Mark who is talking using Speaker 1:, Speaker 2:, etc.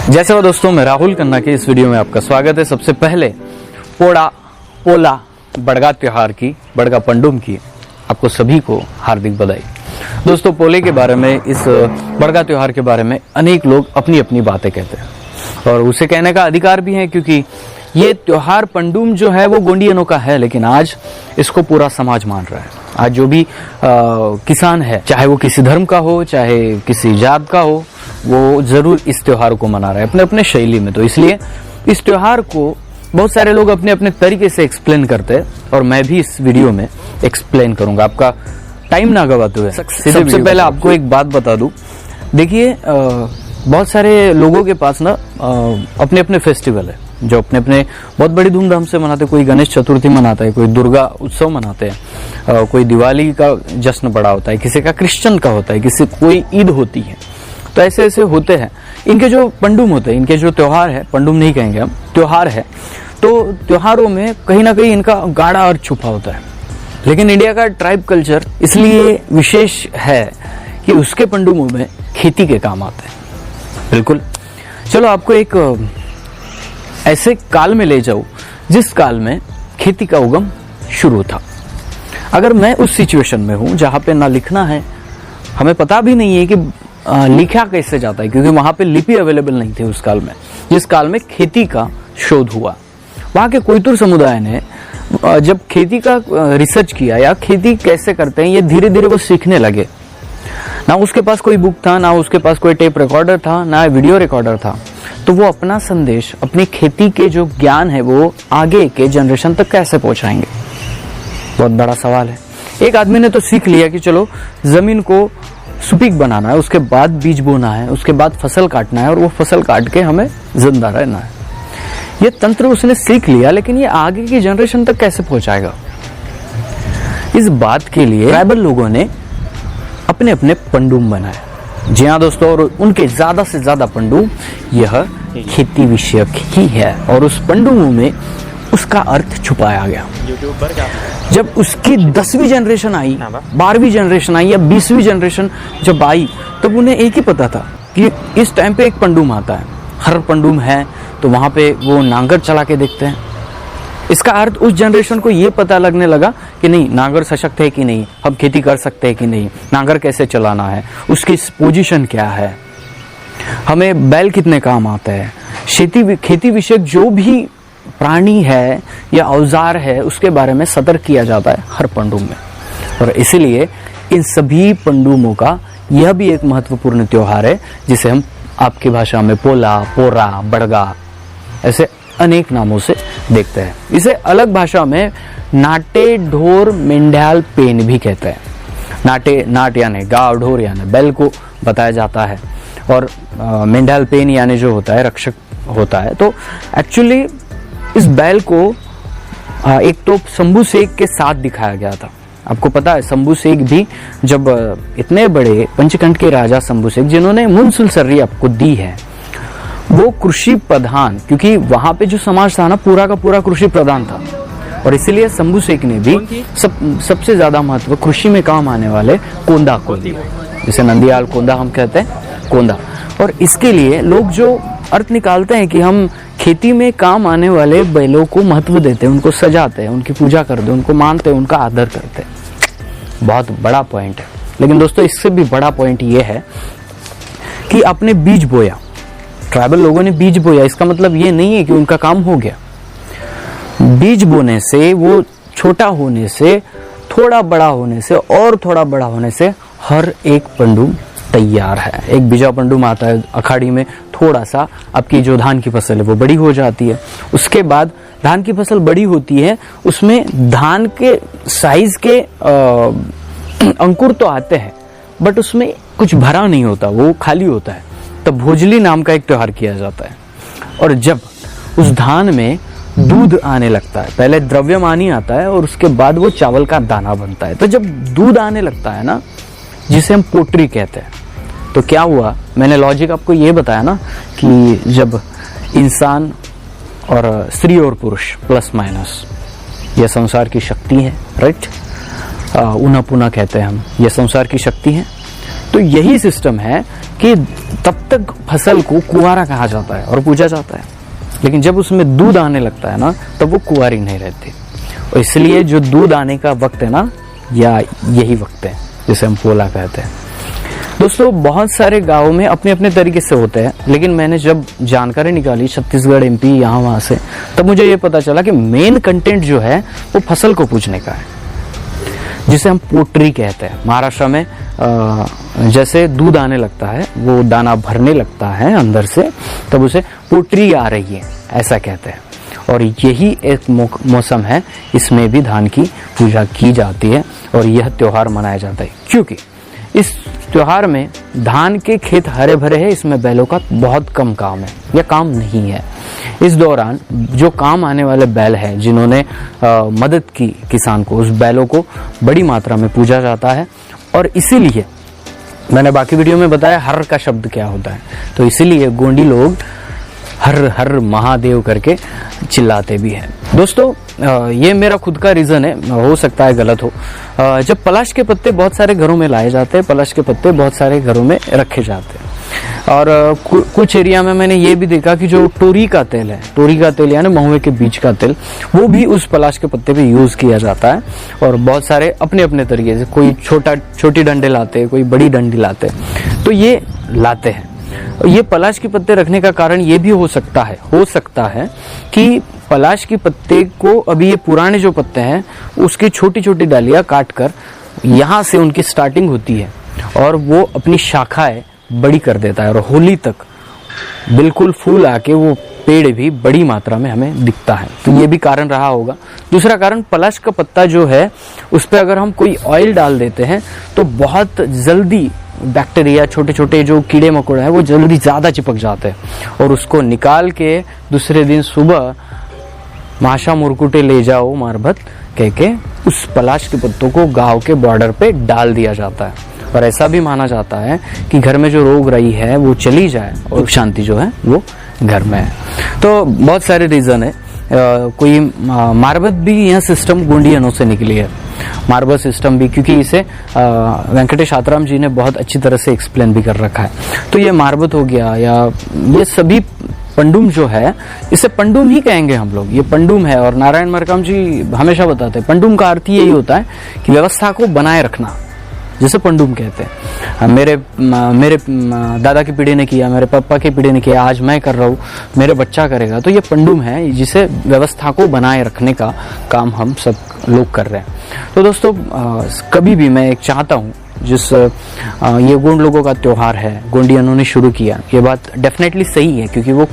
Speaker 1: जैसे वो दोस्तों, मैं राहुल खन्ना के इस वीडियो में आपका स्वागत है। सबसे पहले पोला बड़गा त्योहार की, बड़गा पंडुम की आपको सभी को हार्दिक बधाई। दोस्तों, पोले के बारे में, इस बड़गा त्योहार के बारे में अनेक लोग अपनी अपनी बातें कहते हैं और उसे कहने का अधिकार भी है, क्योंकि ये त्योहार पंडुम जो है वो गोंडियनों का है, लेकिन आज इसको पूरा समाज मान रहा है। आज जो भी किसान है, चाहे वो किसी धर्म का हो, चाहे किसी जात का हो, वो जरूर इस त्योहार को मना रहा है अपने अपने शैली में। तो इसलिए इस त्योहार को बहुत सारे लोग अपने अपने तरीके से एक्सप्लेन करते हैं और मैं भी इस वीडियो में एक्सप्लेन करूंगा, आपका टाइम ना गवाते हुए। सबसे पहले आपको एक बात बता दूं, देखिए बहुत सारे लोगों के पास ना अपने अपने फेस्टिवल है जो अपने अपने बहुत बड़ी धूमधाम से मनाते हैं। कोई गणेश चतुर्थी मनाता है, कोई दुर्गा उत्सव मनाते हैं, कोई दिवाली का जश्न बड़ा होता है, किसी का क्रिश्चियन का होता है, किसी कोई ईद होती है। तो ऐसे ऐसे होते हैं। इनके जो पंडुम होते हैं, इनके जो त्योहार है, पंडुम नहीं कहेंगे हम, त्योहार है, तो त्योहारों में कहीं ना कहीं इनका गाढ़ा अर्थ छुपा होता है। लेकिन इंडिया का ट्राइब कल्चर इसलिए विशेष है कि उसके पंडुमों में खेती के काम आते हैं। बिल्कुल। चलो आपको एक ऐसे काल में ले जाऊं जिस काल में खेती का उगम शुरू था। अगर मैं उस सिचुएशन में हूं जहां पे ना लिखना है, हमें पता भी नहीं है कि लिखा कैसे जाता है, क्योंकि वहां पे लिपि अवेलेबल नहीं थी उस काल में, जिस काल में खेती का शोध हुआ। वहां के कोयतुर समुदाय ने जब खेती का रिसर्च किया या खेती कैसे करते हैं, ये धीरे धीरे वो सीखने लगे। ना उसके पास कोई बुक था, ना उसके पास कोई टेप रिकॉर्डर था, ना वीडियो रिकॉर्डर था। तो वो अपना संदेश, अपनी खेती के जो ज्ञान है, वो आगे के जनरेशन तक कैसे पहुंचाएंगे? बहुत बड़ा सवाल है। एक आदमी ने तो सीख लिया कि चलो जमीन को सुपीक बनाना है, उसके बाद बीज बोना है, उसके बाद फसल काटना है और वो फसल काट के हमें जिंदा रहना है। ये तंत्र उसने सीख लिया, लेकिन ये आगे की जनरेशन तक कैसे पहुंचाएगा? इस बात के लिए ट्राइबल लोगों ने अपने अपने पंडुम बनाए। जी हाँ दोस्तों, और उनके ज्यादा से ज्यादा पंडुम यह खेती विषयक ही है और उस पंडुमों में उसका अर्थ छुपाया गया। जब उसकी 10वीं जनरेशन आई, 12वीं जनरेशन आई या 20वीं जनरेशन जब आई, तब उन्हें एक ही पता था कि इस टाइम पे एक पंडुम आता है। हर पंडुम है तो वहां पे वो नांगर चला के देखते हैं। इसका अर्थ उस जनरेशन को ये पता लगने लगा कि नहीं, नांगर सशक्त है कि नहीं, हम खेती कर सकते हैं कि नहीं, नांगर कैसे चलाना है, उसकी पोजीशन क्या है, हमें बैल कितने काम आता है, खेती विषयक जो भी प्राणी है या औजार है, उसके बारे में सतर्क किया जाता है हर पंडुम में। और इसीलिए इन सभी पंडुमों का यह भी एक महत्वपूर्ण त्योहार है, जिसे हम आपकी भाषा में पोला, पोरा, बड़गा ऐसे अनेक नामों से देखते हैं। इसे अलग भाषा में नाटे ढोर मेंढाल पेन भी कहते हैं। नाट यानी गाव, ढोर यानी बैल को बताया जाता है और मेंढाल पेन यानी जो होता है रक्षक होता है। तो एक्चुअली इस बैल को एक तो शंभू शेख के साथ दिखाया गया था। आपको पता है, शंभू शेख भी जब इतने बड़े पंचकंठ के राजा शंभू शेख, जिन्होंने मुनसुलसर्री आपको दी है, वो कृषि प्रधान, क्योंकि वहां पे जो समाज था ना, पूरा का पूरा कृषि प्रधान था और इसीलिए शंभू शेख ने भी सबसे ज्यादा महत्व कृषि में काम आने वाले कोंदा को दिया, जिसे नंदियाल कोंदा हम कहते हैं, कोंदा। और इसके लिए लोग जो अर्थ निकालते हैं कि हम खेती में काम आने वाले बैलों को महत्व देते हैं, उनको सजाते हैं, उनकी पूजा करते हैं, उनको मानते हैं, उनका आदर करते हैं। बहुत बड़ा पॉइंट है। लेकिन दोस्तों, इससे भी बड़ा पॉइंट ये है कि आपने बीज बोया, ट्राइबल लोगों ने बीज बोया, इसका मतलब ये नहीं है कि उनका काम हो गया। बीज बोने से, वो छोटा होने से, थोड़ा बड़ा होने से और थोड़ा बड़ा होने से हर एक पंडुम तैयार है। एक बीजा पंडुम आता है अखाड़ी में, थोड़ा सा आपकी जो धान की फसल है वो बड़ी हो जाती है। उसके बाद धान की फसल बड़ी होती है, उसमें धान के साइज के अंकुर तो आते हैं, बट उसमें कुछ भरा नहीं होता, वो खाली होता है। तब भोजली नाम का एक त्योहार किया जाता है और जब उस धान में दूध आने लगता है, पहले द्रव्यमानी आता है और उसके बाद वो चावल का दाना बनता है। तो जब दूध आने लगता है ना, जिसे हम पोट्री कहते हैं, तो क्या हुआ, मैंने लॉजिक आपको ये बताया ना कि जब इंसान और स्त्री और पुरुष प्लस माइनस, यह संसार की शक्ति है, राइट, उना पुना कहते हैं हम, यह संसार की शक्ति है। तो यही सिस्टम है कि तब तक फसल को कुंवारा कहा जाता है और पूजा जाता है, लेकिन जब उसमें दूध आने लगता है ना, तब वो कुंवारी नहीं रहती। और इसलिए जो दूध आने का वक्त है ना, या यही वक्त है जिसे हम पोला कहते हैं। दोस्तों, बहुत सारे गांवों में अपने अपने तरीके से होते हैं, लेकिन मैंने जब जानकारी निकाली छत्तीसगढ़, MP, यहाँ वहां से, तब मुझे ये पता चला कि मेन कंटेंट जो है वो फसल को पूजने का है, जिसे हम पोट्री कहते हैं। महाराष्ट्र में जैसे दूध आने लगता है, वो दाना भरने लगता है अंदर से, तब उसे पोट्री आ रही है ऐसा कहते हैं। और यही एक मौसम है, इसमें भी धान की पूजा की जाती है और यह त्योहार मनाया जाता है, क्योंकि इस त्योहार में धान के खेत हरे भरे हैं, इसमें बैलों का बहुत कम काम है या काम नहीं है। इस दौरान जो काम आने वाले बैल हैं, जिन्होंने मदद की किसान को, उस बैलों को बड़ी मात्रा में पूजा जाता है। और इसीलिए मैंने बाकी वीडियो में बताया हर का शब्द क्या होता है, तो इसीलिए गोंडी लोग हर हर महादेव करके चिल्लाते भी हैं। दोस्तों, ये मेरा खुद का रीजन है, हो सकता है गलत हो। जब पलाश के पत्ते बहुत सारे घरों में लाए जाते हैं, पलाश के पत्ते बहुत सारे घरों में रखे जाते हैं, और कुछ एरिया में मैंने ये भी देखा कि जो तोरी का तेल है, तोरी का तेल यानी महुए के बीज का तेल, वो भी उस पलाश के पत्ते पे यूज किया जाता है। और बहुत सारे अपने अपने तरीके से, कोई छोटी डंडे लाते हैं, कोई बड़ी डंडी लाते हैं, तो ये लाते हैं। ये पलाश के पत्ते रखने का कारण ये भी हो सकता है कि पलाश के पत्ते को, अभी ये पुराने जो पत्ते हैं उसकी छोटी छोटी डालियां काट कर यहाँ से उनकी स्टार्टिंग होती है और वो अपनी शाखाएं बड़ी कर देता है, और होली तक बिल्कुल फूल आके वो पेड़ भी बड़ी मात्रा में हमें दिखता है। तो ये भी कारण रहा होगा। दूसरा कारण, पलाश का पत्ता जो है उस पर अगर हम कोई ऑयल डाल देते हैं तो बहुत जल्दी बैक्टीरिया, छोटे छोटे जो कीड़े मकोड़े हैं, वो जल्दी ज्यादा चिपक जाते हैं, और उसको निकाल के दूसरे दिन सुबह माशा मुरकुटे ले जाओ मारभत कह के उस पलाश के पत्तों को गांव के बॉर्डर पे डाल दिया जाता है। और ऐसा भी माना जाता है कि घर में जो रोग रही है वो चली जाए और शांति जो है वो घर में है। तो बहुत सारे रीजन है। कोई मारबत भी यह सिस्टम गोंडियनों से निकली है, मार्बल सिस्टम भी, क्योंकि इसे वेंकटेश आतराम जी ने बहुत अच्छी तरह से एक्सप्लेन भी कर रखा है। तो ये मारबत हो गया, या ये सभी पंडुम जो है, इसे पंडुम ही कहेंगे हम लोग, ये पंडुम है। और नारायण मरकाम जी हमेशा बताते हैं पंडुम का अर्थ यही होता है कि व्यवस्था को बनाए रखना, जिसे पंडुम कहते हैं। मेरे दादा की पीढ़ी ने किया, मेरे पापा की पीढ़ी ने किया, आज मैं कर रहा हूँ, मेरे बच्चा करेगा, तो ये पंडुम है, जिसे व्यवस्था को बनाए रखने का काम हम सब लोग कर रहे हैं। तो दोस्तों, कभी भी मैं एक चाहता हूँ, जिस ये गोंड लोगों का त्योहार है, गोंडियनों ने शुरू किया, ये बात डेफिनेटली सही है, क्योंकि वो